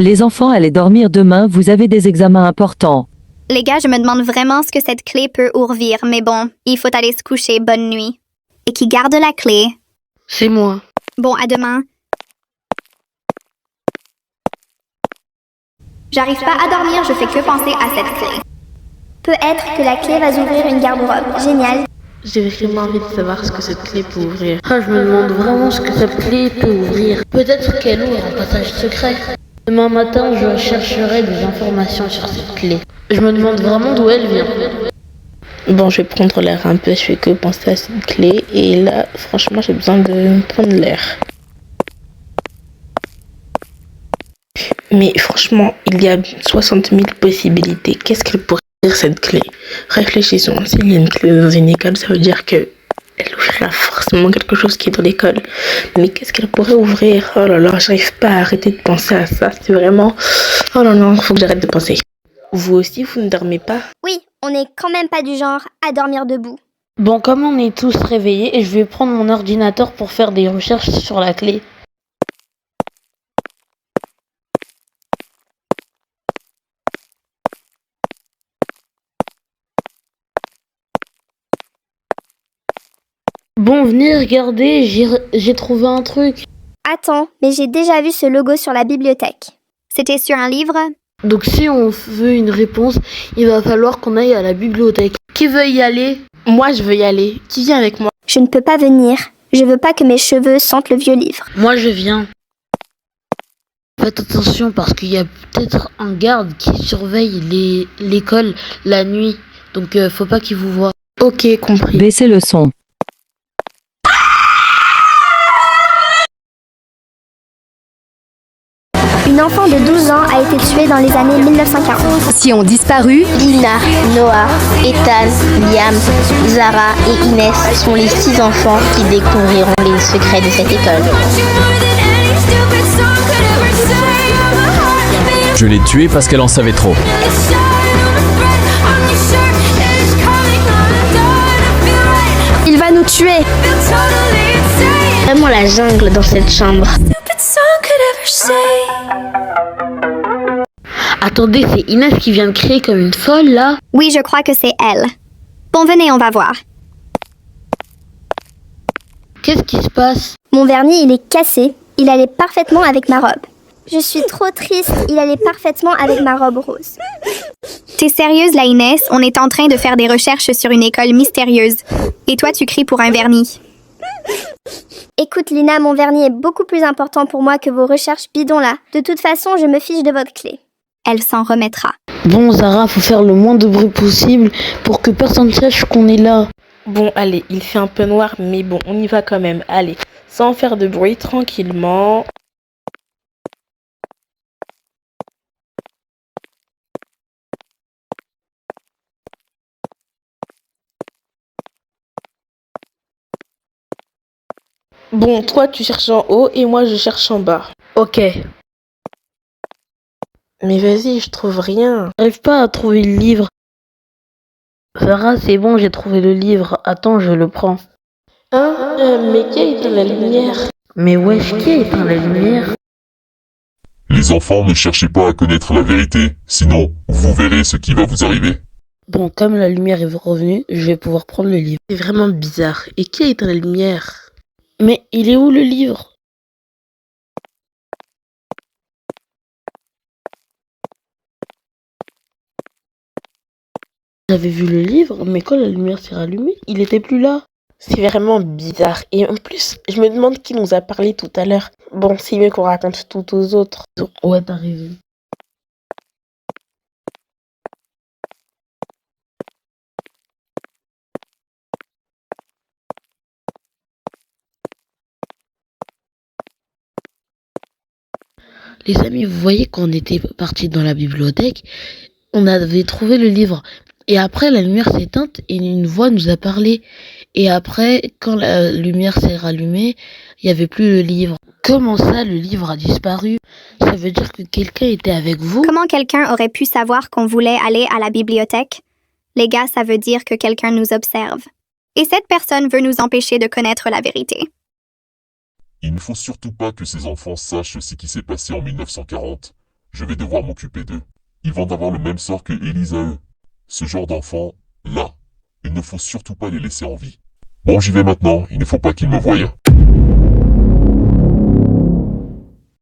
Les enfants, allez dormir demain, vous avez des examens importants. Les gars, je me demande vraiment ce que cette clé peut ouvrir, mais bon, il faut aller se coucher, bonne nuit. Et qui garde la clé? C'est moi. Bon, à demain. J'arrive pas à dormir, je fais que penser à cette clé. Peut-être que la clé va ouvrir une garde-robe. Génial. J'ai vraiment envie de savoir ce que cette clé peut ouvrir. Ah, je me demande vraiment ce que cette clé peut ouvrir. Peut-être qu'elle ouvre un passage secret. Demain matin, je chercherai des informations sur cette clé. Je me demande vraiment d'où elle vient. Bon, je vais prendre l'air un peu, je fais que penser à cette clé. Et là, franchement, j'ai besoin de prendre l'air. Mais franchement, il y a 60 000 possibilités. Qu'est-ce qu'elle pourrait dire cette clé? Réfléchissons. S'il y a une clé dans une école, ça veut dire que elle ouvrira forcément quelque chose qui est dans l'école. Mais qu'est-ce qu'elle pourrait ouvrir? Oh là là, j'arrive pas à arrêter de penser à ça. C'est vraiment... Oh là là, faut que j'arrête de penser. Vous aussi, vous ne dormez pas? Oui, on n'est quand même pas du genre à dormir debout. Bon, comme on est tous réveillés, et je vais prendre mon ordinateur pour faire des recherches sur la clé. Bon, venez regarder, j'ai trouvé un truc. Attends, mais j'ai déjà vu ce logo sur la bibliothèque. C'était sur un livre? Donc si on veut une réponse, il va falloir qu'on aille à la bibliothèque. Qui veut y aller? Moi, je veux y aller. Qui vient avec moi? Je ne peux pas venir. Je veux pas que mes cheveux sentent le vieux livre. Moi, je viens. Faites attention parce qu'il y a peut-être un garde qui surveille l'école la nuit. Donc faut pas qu'il vous voie. Ok, compris. Baissez le son. Une enfant de 12 ans a été tuée dans les années 1940. Si ont disparu, Lina, Noah, Ethan, Liam, Zara et Inès sont les 6 enfants qui découvriront les secrets de cette école. Je l'ai tuée parce qu'elle en savait trop. Il va nous tuer. Vraiment la jungle dans cette chambre. Attendez, c'est Inès qui vient de crier comme une folle là? Oui, je crois que c'est elle. Bon, venez, on va voir. Qu'est-ce qui se passe? Mon vernis, il est cassé. Il allait parfaitement avec ma robe. Je suis trop triste. Il allait parfaitement avec ma robe rose. T'es sérieuse, là, Inès? On est en train de faire des recherches sur une école mystérieuse. Et toi, tu cries pour un vernis. Écoute, Lina, mon vernis est beaucoup plus important pour moi que vos recherches bidons là. De toute façon, je me fiche de votre clé. Elle s'en remettra. Bon, Zara, faut faire le moins de bruit possible pour que personne sache qu'on est là. Bon, allez, il fait un peu noir, mais bon, on y va quand même. Allez, sans faire de bruit, tranquillement. Bon, toi, tu cherches en haut et moi, je cherche en bas. Ok. Mais vas-y, je trouve rien. J'arrive pas à trouver le livre. Zara, c'est bon, j'ai trouvé le livre. Attends, je le prends. Mais qui a éteint la lumière? Mais wesh, qui a éteint la lumière? Les enfants, ne cherchez pas à connaître la vérité, sinon vous verrez ce qui va vous arriver. Bon, comme la lumière est revenue, je vais pouvoir prendre le livre. C'est vraiment bizarre. Et qui a éteint la lumière? Mais il est où le livre? J'avais vu le livre, mais quand la lumière s'est rallumée, il était plus là. C'est vraiment bizarre. Et en plus, je me demande qui nous a parlé tout à l'heure. Bon, c'est mieux qu'on raconte tout aux autres. Ouais, t'as raison. Les amis, vous voyez qu'on était partis dans la bibliothèque, on avait trouvé le livre. Et après, la lumière s'est éteinte et une voix nous a parlé. Et après, quand la lumière s'est rallumée, il n'y avait plus le livre. Comment ça, le livre a disparu? Ça veut dire que quelqu'un était avec vous? Comment quelqu'un aurait pu savoir qu'on voulait aller à la bibliothèque? Les gars, ça veut dire que quelqu'un nous observe. Et cette personne veut nous empêcher de connaître la vérité. Il ne faut surtout pas que ces enfants sachent ce qui s'est passé en 1940. je vais devoir m'occuper d'eux. Ils vont avoir le même sort que Élise à eux. Ce genre d'enfants, là, il ne faut surtout pas les laisser en vie. Bon, j'y vais maintenant, il ne faut pas qu'ils me voient.